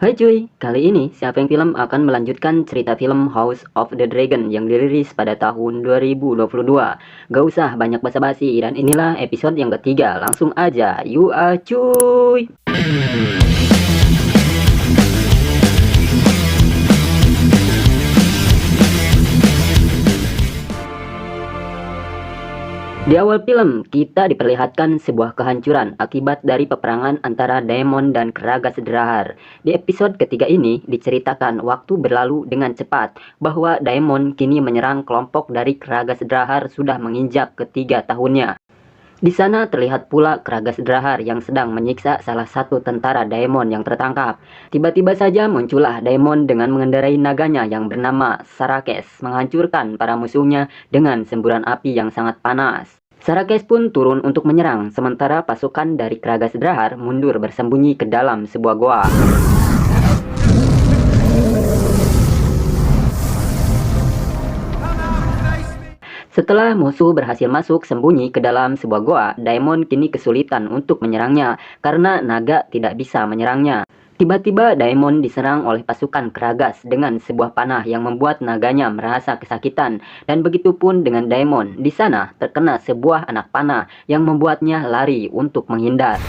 Hai cuy, kali ini Siapeng Film akan melanjutkan cerita film House of the Dragon yang dirilis pada tahun 2022. Gak usah banyak basa-basi dan inilah episode yang ketiga. Langsung aja, yuk cuy. Di awal film, kita diperlihatkan sebuah kehancuran akibat dari peperangan antara Daemon dan Kragas Drahar. Di episode ketiga ini, diceritakan waktu berlalu dengan cepat, bahwa Daemon kini menyerang kelompok dari Kragas Drahar sudah menginjak ketiga tahunnya. Di sana terlihat pula Kragas Drahar yang sedang menyiksa salah satu tentara Daemon yang tertangkap. Tiba-tiba saja muncullah Daemon dengan mengendarai naganya yang bernama Sarakes, menghancurkan para musuhnya dengan semburan api yang sangat panas. Sarakes pun turun untuk menyerang, sementara pasukan dari Kragas Drahar mundur bersembunyi ke dalam sebuah goa. Setelah musuh berhasil masuk sembunyi ke dalam sebuah goa, Daemon kini kesulitan untuk menyerangnya karena naga tidak bisa menyerangnya. Tiba-tiba Daemon diserang oleh pasukan Kragas dengan sebuah panah yang membuat naganya merasa kesakitan, dan begitu pun dengan Daemon. Di sana terkena sebuah anak panah yang membuatnya lari untuk menghindar.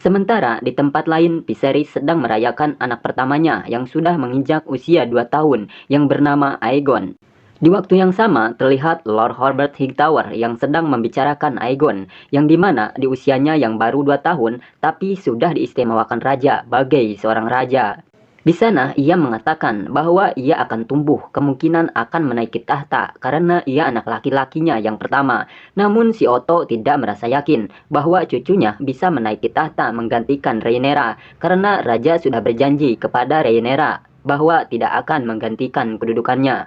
Sementara di tempat lain, Viserys sedang merayakan anak pertamanya yang sudah menginjak usia 2 tahun yang bernama Aegon. Di waktu yang sama, terlihat Lord Robert Hightower yang sedang membicarakan Aegon, yang dimana di usianya yang baru 2 tahun, tapi sudah diistimewakan raja bagai seorang raja. Di sana ia mengatakan bahwa ia akan tumbuh, kemungkinan akan menaiki tahta karena ia anak laki-lakinya yang pertama. Namun si Otto tidak merasa yakin bahwa cucunya bisa menaiki tahta menggantikan Rhaenyra karena raja sudah berjanji kepada Rhaenyra bahwa tidak akan menggantikan kedudukannya.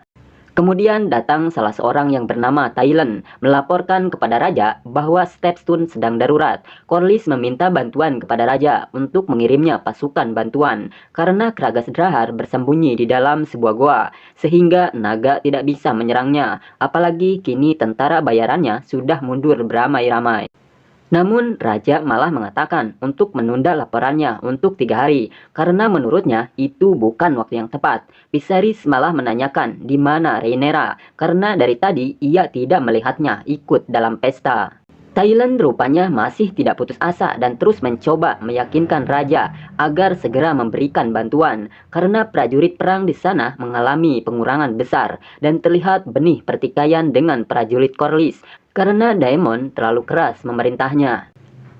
Kemudian datang salah seorang yang bernama Tyrion melaporkan kepada raja bahwa Stepstone sedang darurat. Corlys meminta bantuan kepada raja untuk mengirimnya pasukan bantuan karena Kragas Drahar bersembunyi di dalam sebuah goa sehingga naga tidak bisa menyerangnya. Apalagi kini tentara bayarannya sudah mundur beramai-ramai. Namun raja malah mengatakan untuk menunda laporannya untuk 3 hari karena menurutnya itu bukan waktu yang tepat. Viserys malah menanyakan di mana Rhaenyra karena dari tadi ia tidak melihatnya ikut dalam pesta. Tyrion rupanya masih tidak putus asa dan terus mencoba meyakinkan raja agar segera memberikan bantuan karena prajurit perang di sana mengalami pengurangan besar dan terlihat benih pertikaian dengan prajurit Corlys karena Daemon terlalu keras memerintahnya.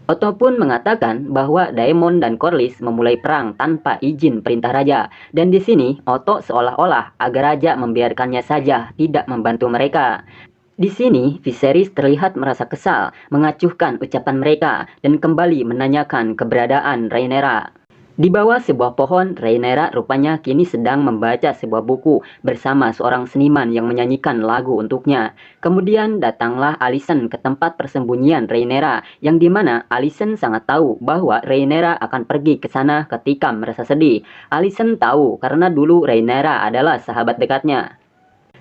Otto pun mengatakan bahwa Daemon dan Corlys memulai perang tanpa izin perintah raja, dan di sini Otto seolah-olah agar raja membiarkannya saja, tidak membantu mereka. Di sini Viserys terlihat merasa kesal, mengacuhkan ucapan mereka dan kembali menanyakan keberadaan Rhaenyra. Di bawah sebuah pohon, Rhaenyra rupanya kini sedang membaca sebuah buku bersama seorang seniman yang menyanyikan lagu untuknya. Kemudian datanglah Alicent ke tempat persembunyian Rhaenyra, yang dimana Alicent sangat tahu bahwa Rhaenyra akan pergi ke sana ketika merasa sedih. Alicent tahu karena dulu Rhaenyra adalah sahabat dekatnya.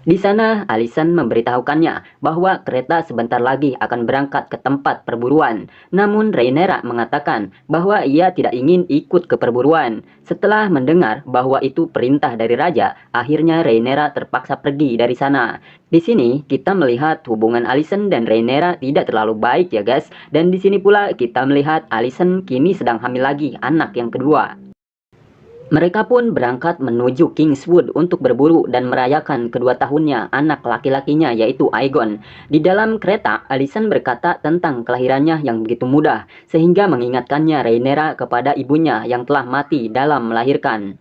Di sana, Alicent memberitahukannya bahwa kereta sebentar lagi akan berangkat ke tempat perburuan. Namun Rhaenyra mengatakan bahwa ia tidak ingin ikut ke perburuan. Setelah mendengar bahwa itu perintah dari raja, akhirnya Rhaenyra terpaksa pergi dari sana. Di sini kita melihat hubungan Alicent dan Rhaenyra tidak terlalu baik ya guys. Dan di sini pula kita melihat Alicent kini sedang hamil lagi anak yang kedua. Mereka pun berangkat menuju Kingswood untuk berburu dan merayakan kedua tahunnya anak laki-lakinya yaitu Aegon. Di dalam kereta, Alicent berkata tentang kelahirannya yang begitu mudah sehingga mengingatkannya Rhaenyra kepada ibunya yang telah mati dalam melahirkan.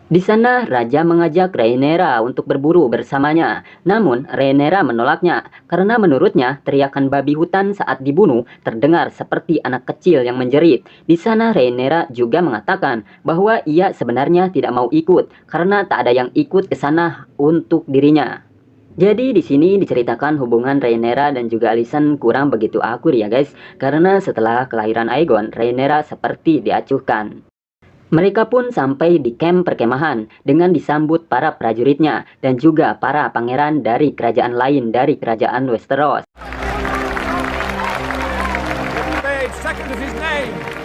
Di sana raja mengajak Rhaenyra untuk berburu bersamanya. Namun Rhaenyra menolaknya karena menurutnya teriakan babi hutan saat dibunuh terdengar seperti anak kecil yang menjerit. Di sana Rhaenyra juga mengatakan bahwa ia sebenarnya tidak mau ikut karena tak ada yang ikut ke sana untuk dirinya. Jadi di sini diceritakan hubungan Rhaenyra dan juga Alicent kurang begitu akur ya guys, karena setelah kelahiran Aegon, Rhaenyra seperti diacuhkan. Mereka pun sampai di camp perkemahan dengan disambut para prajuritnya dan juga para pangeran dari kerajaan lain dari kerajaan Westeros. Second of his name.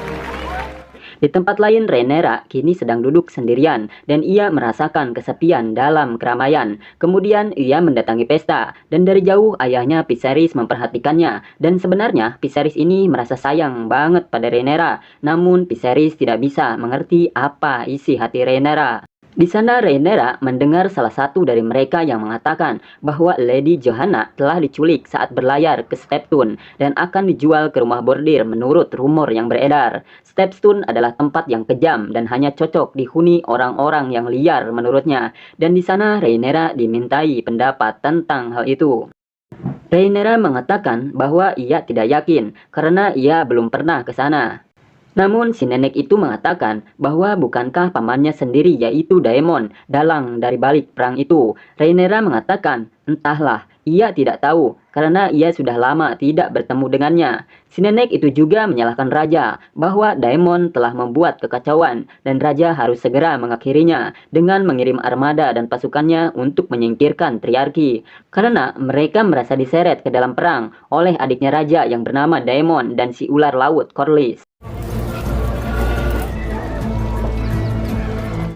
Di tempat lain, Rhaenyra kini sedang duduk sendirian dan ia merasakan kesepian dalam keramaian. Kemudian ia mendatangi pesta dan dari jauh ayahnya Viserys memperhatikannya dan sebenarnya Viserys ini merasa sayang banget pada Rhaenyra. Namun Viserys tidak bisa mengerti apa isi hati Rhaenyra. Di sana Rhaenyra mendengar salah satu dari mereka yang mengatakan bahwa Lady Joanna telah diculik saat berlayar ke Stepstone dan akan dijual ke rumah bordir menurut rumor yang beredar. Stepstone adalah tempat yang kejam dan hanya cocok dihuni orang-orang yang liar menurutnya. Dan di sana Rhaenyra dimintai pendapat tentang hal itu. Rhaenyra mengatakan bahwa ia tidak yakin karena ia belum pernah ke sana. Namun si nenek itu mengatakan bahwa bukankah pamannya sendiri yaitu Daemon dalang dari balik perang itu. Rhaenyra mengatakan, entahlah, ia tidak tahu karena ia sudah lama tidak bertemu dengannya. Si nenek itu juga menyalahkan raja bahwa Daemon telah membuat kekacauan dan raja harus segera mengakhirinya dengan mengirim armada dan pasukannya untuk menyingkirkan triarki. Karena mereka merasa diseret ke dalam perang oleh adiknya raja yang bernama Daemon dan si ular laut Corlys.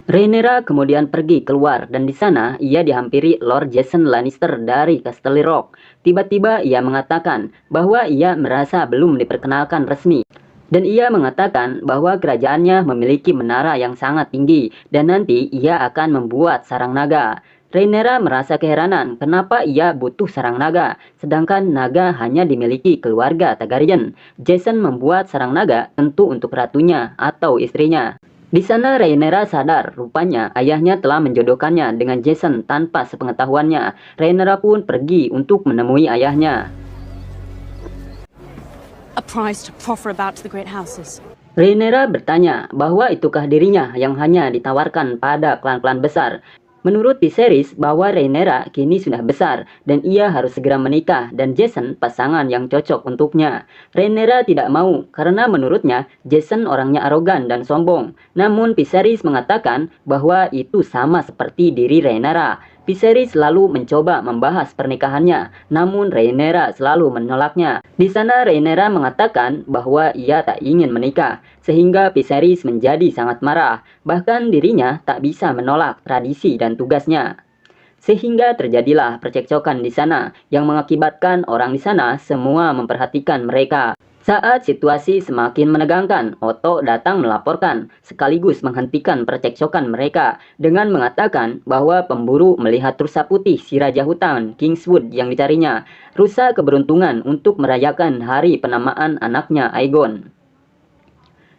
Rhaenyra kemudian pergi keluar dan di sana ia dihampiri Lord Jason Lannister dari Casterly Rock. Tiba-tiba ia mengatakan bahwa ia merasa belum diperkenalkan resmi. Dan ia mengatakan bahwa kerajaannya memiliki menara yang sangat tinggi dan nanti ia akan membuat sarang naga. Rhaenyra merasa keheranan kenapa ia butuh sarang naga, sedangkan naga hanya dimiliki keluarga Targaryen. Jason membuat sarang naga tentu untuk ratunya atau istrinya. Di sana Rhaenyra sadar rupanya ayahnya telah menjodohkannya dengan Jason tanpa sepengetahuannya. Rhaenyra pun pergi untuk menemui ayahnya. A prize to proffer about to the great houses. Rhaenyra bertanya bahwa itukah dirinya yang hanya ditawarkan pada klan-klan besar. Menurut Viserys bahwa Rhaenyra kini sudah besar dan ia harus segera menikah dan Jason pasangan yang cocok untuknya. Rhaenyra tidak mau karena menurutnya Jason orangnya arogan dan sombong. Namun Viserys mengatakan bahwa itu sama seperti diri Rhaenyra. Viserys selalu mencoba membahas pernikahannya, namun Rhaenyra selalu menolaknya. Di sana Rhaenyra mengatakan bahwa ia tak ingin menikah, sehingga Viserys menjadi sangat marah. Bahkan dirinya tak bisa menolak tradisi dan tugasnya. Sehingga terjadilah percekcokan di sana yang mengakibatkan orang di sana semua memperhatikan mereka. Saat situasi semakin menegangkan, Otto datang melaporkan, sekaligus menghentikan percekcokan mereka dengan mengatakan bahwa pemburu melihat rusa putih si Raja Hutan, Kingswood yang dicarinya, rusa keberuntungan untuk merayakan hari penamaan anaknya Aegon.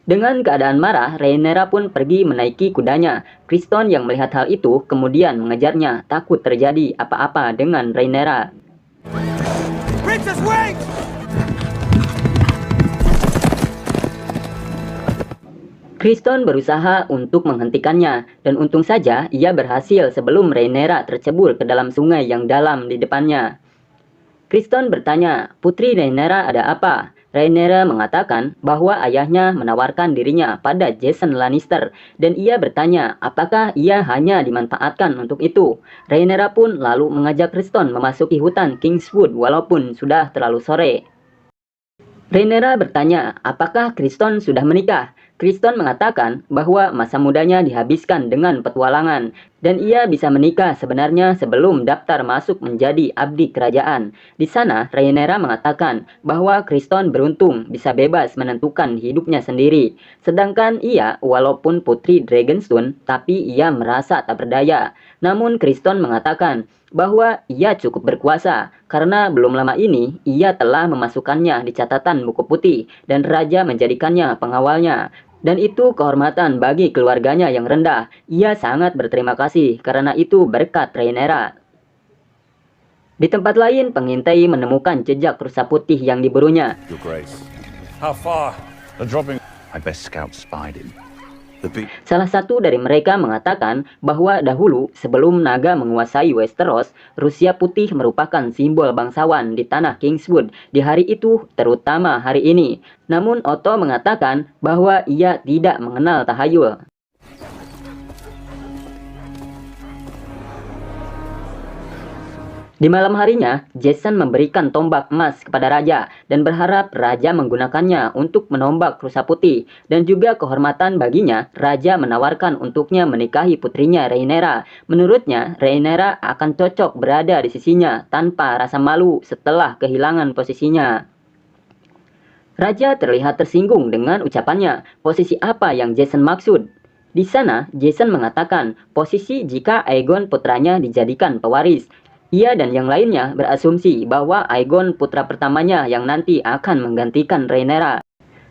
Dengan keadaan marah, Rhaenyra pun pergi menaiki kudanya. Criston yang melihat hal itu kemudian mengejarnya, takut terjadi apa-apa dengan Rhaenyra. Princess, wait! Criston berusaha untuk menghentikannya, dan untung saja ia berhasil sebelum Rhaenyra tercebur ke dalam sungai yang dalam di depannya. Criston bertanya, "Putri Rhaenyra ada apa?" Rhaenyra mengatakan bahwa ayahnya menawarkan dirinya pada Jason Lannister, dan ia bertanya apakah ia hanya dimanfaatkan untuk itu. Rhaenyra pun lalu mengajak Criston memasuki hutan Kingswood walaupun sudah terlalu sore. Rhaenyra bertanya apakah Criston sudah menikah. Criston mengatakan bahwa masa mudanya dihabiskan dengan petualangan dan ia bisa menikah sebenarnya sebelum daftar masuk menjadi abdi kerajaan. Di sana, Rhaenyra mengatakan bahwa Criston beruntung bisa bebas menentukan hidupnya sendiri. Sedangkan ia, walaupun putri Dragonstone, tapi ia merasa tak berdaya. Namun Criston mengatakan bahwa ia cukup berkuasa karena belum lama ini ia telah memasukkannya di catatan buku putih dan raja menjadikannya pengawalnya. Dan itu kehormatan bagi keluarganya yang rendah. Ia sangat berterima kasih karena itu berkat Rhaenyra. Di tempat lain, pengintai menemukan jejak rusa putih yang diburunya. Your Grace. How far? They're dropping. My best scout spied him. Salah satu dari mereka mengatakan bahwa dahulu sebelum naga menguasai Westeros, Rusia Putih merupakan simbol bangsawan di tanah Kingswood di hari itu, terutama hari ini. Namun Otto mengatakan bahwa ia tidak mengenal tahayul. Di malam harinya, Jason memberikan tombak emas kepada raja dan berharap raja menggunakannya untuk menombak rusa putih, dan juga kehormatan baginya, raja menawarkan untuknya menikahi putrinya Rhaenyra. Menurutnya, Rhaenyra akan cocok berada di sisinya tanpa rasa malu setelah kehilangan posisinya. Raja terlihat tersinggung dengan ucapannya. Posisi apa yang Jason maksud? Di sana, Jason mengatakan posisi jika Aegon putranya dijadikan pewaris. Ia dan yang lainnya berasumsi bahwa Aegon putra pertamanya yang nanti akan menggantikan Rhaenyra.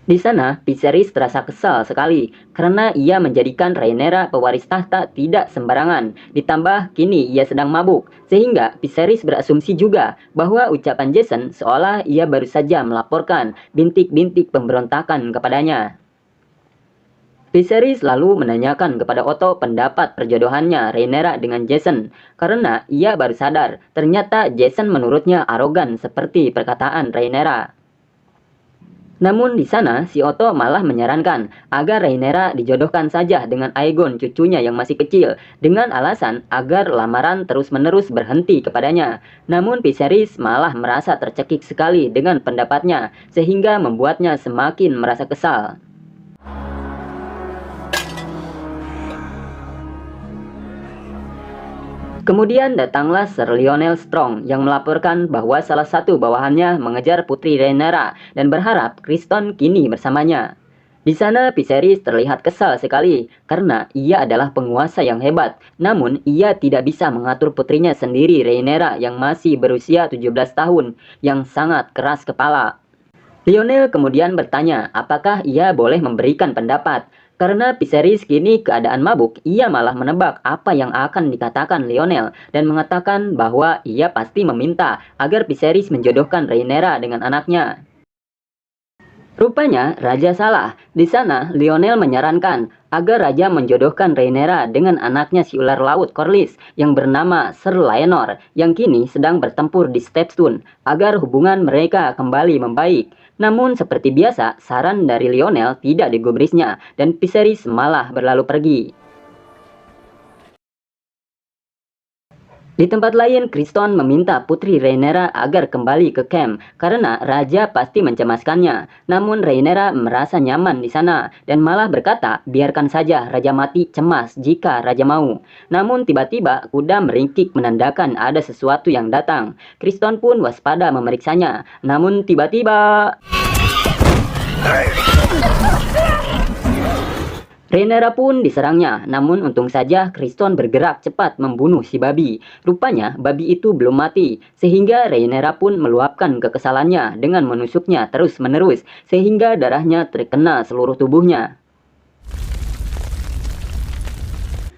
Di sana, Viserys terasa kesal sekali karena ia menjadikan Rhaenyra pewaris tahta tidak sembarangan. Ditambah kini ia sedang mabuk, sehingga Viserys berasumsi juga bahwa ucapan Jason seolah ia baru saja melaporkan bintik-bintik pemberontakan kepadanya. Viserys lalu menanyakan kepada Otto pendapat perjodohannya Rhaenyra dengan Jason, karena ia baru sadar ternyata Jason menurutnya arogan seperti perkataan Rhaenyra. Namun di sana si Otto malah menyarankan agar Rhaenyra dijodohkan saja dengan Aegon cucunya yang masih kecil, dengan alasan agar lamaran terus-menerus berhenti kepadanya. Namun Viserys malah merasa tercekik sekali dengan pendapatnya, sehingga membuatnya semakin merasa kesal. Kemudian datanglah Sir Lionel Strong yang melaporkan bahwa salah satu bawahannya mengejar putri Rhaenyra dan berharap Criston kini bersamanya. Di sana Viserys terlihat kesal sekali karena ia adalah penguasa yang hebat, namun ia tidak bisa mengatur putrinya sendiri Rhaenyra yang masih berusia 17 tahun, yang sangat keras kepala. Lionel kemudian bertanya apakah ia boleh memberikan pendapat. Karena Viserys kini keadaan mabuk, ia malah menebak apa yang akan dikatakan Lionel dan mengatakan bahwa ia pasti meminta agar Viserys menjodohkan Rhaenyra dengan anaknya. Rupanya raja salah. Di sana Lionel menyarankan agar raja menjodohkan Rhaenyra dengan anaknya si ular laut Corlys yang bernama Ser Laenor yang kini sedang bertempur di Stepstone agar hubungan mereka kembali membaik. Namun seperti biasa, saran dari Lionel tidak digubrisnya dan Viserys malah berlalu pergi. Di tempat lain, Criston meminta putri Rhaenyra agar kembali ke camp karena raja pasti mencemaskannya. Namun Rhaenyra merasa nyaman di sana dan malah berkata biarkan saja raja mati cemas jika raja mau. Namun tiba-tiba kuda meringkik menandakan ada sesuatu yang datang. Criston pun waspada memeriksanya. Namun tiba-tiba Rhaenyra pun diserangnya, namun untung saja Criston bergerak cepat membunuh si babi. Rupanya babi itu belum mati, sehingga Rhaenyra pun meluapkan kekesalannya dengan menusuknya terus-menerus, sehingga darahnya terkena seluruh tubuhnya.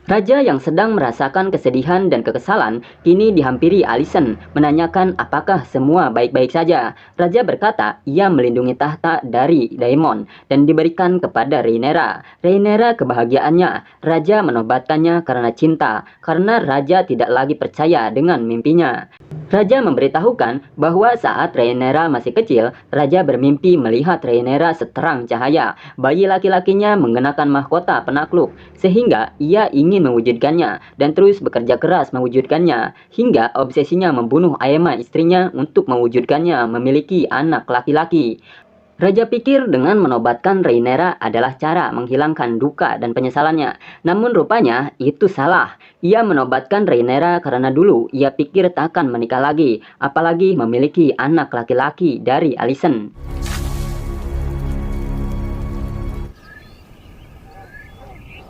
Raja yang sedang merasakan kesedihan dan kekesalan kini dihampiri Alicent menanyakan apakah semua baik-baik saja. Raja berkata ia melindungi tahta dari Daemon dan diberikan kepada Rhaenyra. Rhaenyra kebahagiaannya, raja menobatkannya karena cinta, karena raja tidak lagi percaya dengan mimpinya. Raja memberitahukan bahwa saat Rhaenyra masih kecil, raja bermimpi melihat Rhaenyra seterang cahaya. Bayi laki-lakinya mengenakan mahkota penakluk, sehingga ia ingin mewujudkannya dan terus bekerja keras mewujudkannya, hingga obsesinya membunuh Aemma istrinya untuk mewujudkannya memiliki anak laki-laki. Raja pikir dengan menobatkan Rhaenyra adalah cara menghilangkan duka dan penyesalannya. Namun rupanya itu salah. Ia menobatkan Rhaenyra karena dulu ia pikir takkan menikah lagi, apalagi memiliki anak laki-laki dari Alicent.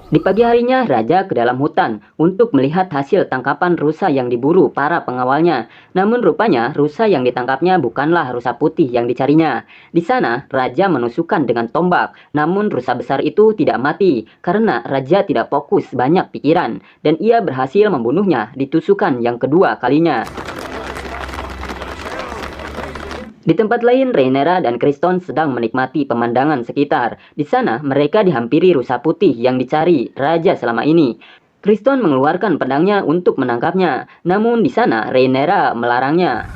Di pagi harinya, raja ke dalam hutan untuk melihat hasil tangkapan rusa yang diburu para pengawalnya. Namun rupanya rusa yang ditangkapnya bukanlah rusa putih yang dicarinya. Di sana, raja menusukkan dengan tombak. Namun rusa besar itu tidak mati karena raja tidak fokus banyak pikiran dan ia berhasil membunuhnya di tusukan yang kedua kalinya. Di tempat lain, Rhaenyra dan Criston sedang menikmati pemandangan sekitar. Di sana, mereka dihampiri rusa putih yang dicari raja selama ini. Criston mengeluarkan pedangnya untuk menangkapnya, namun di sana Rhaenyra melarangnya.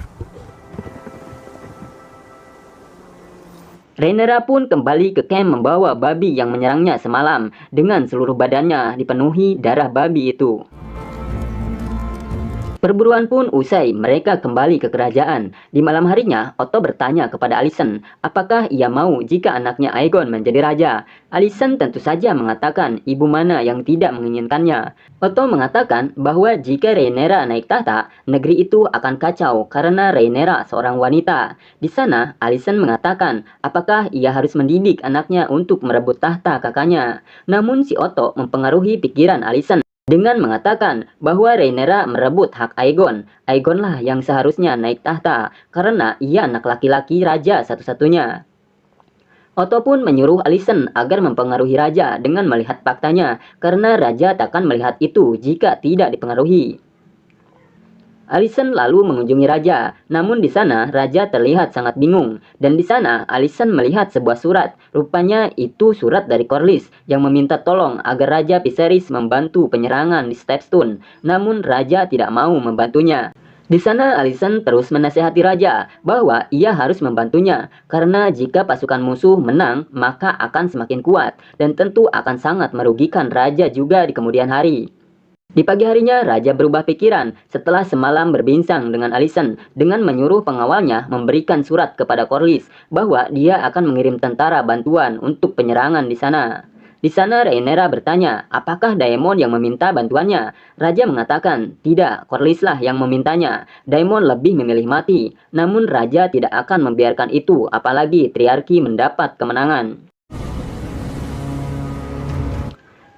Rhaenyra pun kembali ke camp membawa babi yang menyerangnya semalam, dengan seluruh badannya dipenuhi darah babi itu. Perburuan pun usai, mereka kembali ke kerajaan. Di malam harinya, Otto bertanya kepada Alicent, apakah ia mau jika anaknya Aegon menjadi raja. Alicent tentu saja mengatakan ibu mana yang tidak menginginkannya. Otto mengatakan bahwa jika Rhaenyra naik tahta, negeri itu akan kacau karena Rhaenyra seorang wanita. Di sana, Alicent mengatakan apakah ia harus mendidik anaknya untuk merebut tahta kakaknya. Namun si Otto mempengaruhi pikiran Alicent dengan mengatakan bahwa Rhaenyra merebut hak Aegon. Aegonlah yang seharusnya naik tahta karena ia anak laki-laki raja satu-satunya. Otto pun menyuruh Alicent agar mempengaruhi raja dengan melihat faktanya karena raja takkan melihat itu jika tidak dipengaruhi. Alicent lalu mengunjungi raja, namun di sana raja terlihat sangat bingung. Dan di sana Alicent melihat sebuah surat. Rupanya itu surat dari Corlys yang meminta tolong agar Raja Viserys membantu penyerangan di Stepstone. Namun raja tidak mau membantunya. Di sana Alicent terus menasihati raja bahwa ia harus membantunya karena jika pasukan musuh menang maka akan semakin kuat dan tentu akan sangat merugikan raja juga di kemudian hari. Di pagi harinya, raja berubah pikiran setelah semalam berbincang dengan Alicent dengan menyuruh pengawalnya memberikan surat kepada Corlys bahwa dia akan mengirim tentara bantuan untuk penyerangan di sana. Di sana Rhaenyra bertanya, apakah Daemon yang meminta bantuannya? Raja mengatakan, tidak, Corlys lah yang memintanya. Daemon lebih memilih mati. Namun raja tidak akan membiarkan itu, apalagi Triarki mendapat kemenangan.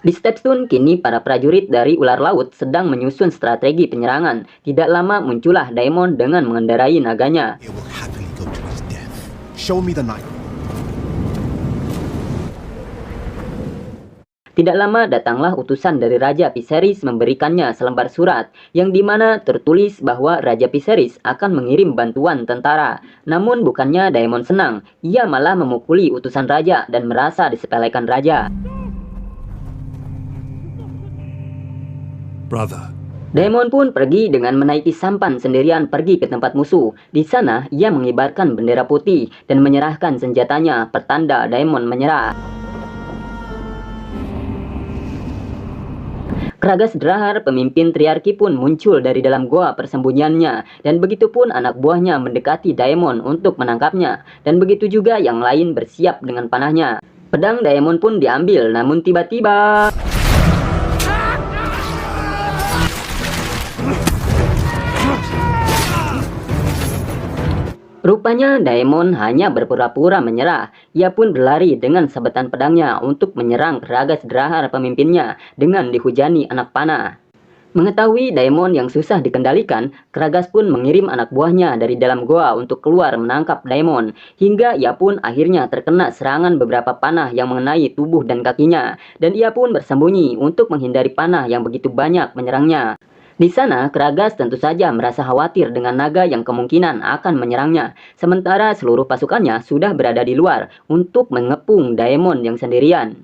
Di Stepstone kini para prajurit dari Ular Laut sedang menyusun strategi penyerangan. Tidak lama muncullah Daemon dengan mengendarai naganya. It will happily go to his death. Show me the knife. Tidak lama datanglah utusan dari Raja Viserys memberikannya selembar surat yang dimana tertulis bahwa Raja Viserys akan mengirim bantuan tentara. Namun bukannya Daemon senang, ia malah memukuli utusan raja dan merasa disepelekan raja. Brother. Daemon pun pergi dengan menaiki sampan sendirian pergi ke tempat musuh. Di sana ia mengibarkan bendera putih dan menyerahkan senjatanya, pertanda Daemon menyerah. Kragas Drahar, pemimpin Triarki pun muncul dari dalam goa persembunyiannya dan begitu pun anak buahnya mendekati Daemon untuk menangkapnya dan begitu juga yang lain bersiap dengan panahnya. Pedang Daemon pun diambil namun tiba-tiba rupanya Daemon hanya berpura-pura menyerah. Ia pun berlari dengan sabetan pedangnya untuk menyerang Kragas Drahar pemimpinnya dengan dihujani anak panah. Mengetahui Daemon yang susah dikendalikan, Kragas pun mengirim anak buahnya dari dalam goa untuk keluar menangkap Daemon. Hingga ia pun akhirnya terkena serangan beberapa panah yang mengenai tubuh dan kakinya. Dan ia pun bersembunyi untuk menghindari panah yang begitu banyak menyerangnya. Di sana, Kragas tentu saja merasa khawatir dengan naga yang kemungkinan akan menyerangnya. Sementara seluruh pasukannya sudah berada di luar untuk mengepung Daemon yang sendirian.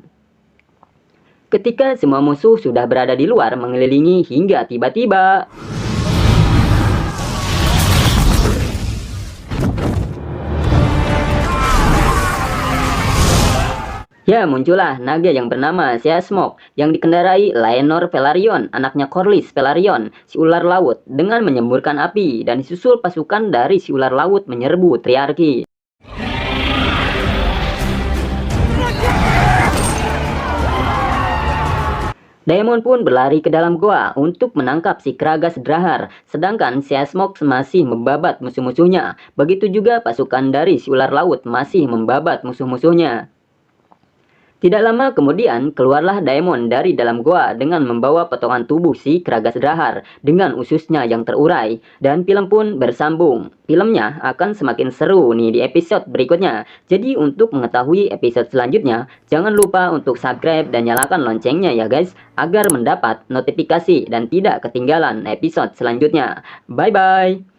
Ketika semua musuh sudah berada di luar mengelilingi hingga tiba-tiba ya, muncullah naga yang bernama Seasmog yang dikendarai Laenor Velaryon, anaknya Corlys Velaryon, si ular laut, dengan menyemburkan api dan disusul pasukan dari si ular laut menyerbu Triarki. Daemon pun berlari ke dalam goa untuk menangkap si Kragas Drahar, sedangkan Seasmog masih membabat musuh-musuhnya. Begitu juga pasukan dari si ular laut masih membabat musuh-musuhnya. Tidak lama kemudian, keluarlah Daemon dari dalam goa dengan membawa potongan tubuh si Kragas Drahar dengan ususnya yang terurai. Dan film pun bersambung. Filmnya akan semakin seru nih di episode berikutnya. Jadi untuk mengetahui episode selanjutnya, jangan lupa untuk subscribe dan nyalakan loncengnya ya guys, agar mendapat notifikasi dan tidak ketinggalan episode selanjutnya. Bye-bye!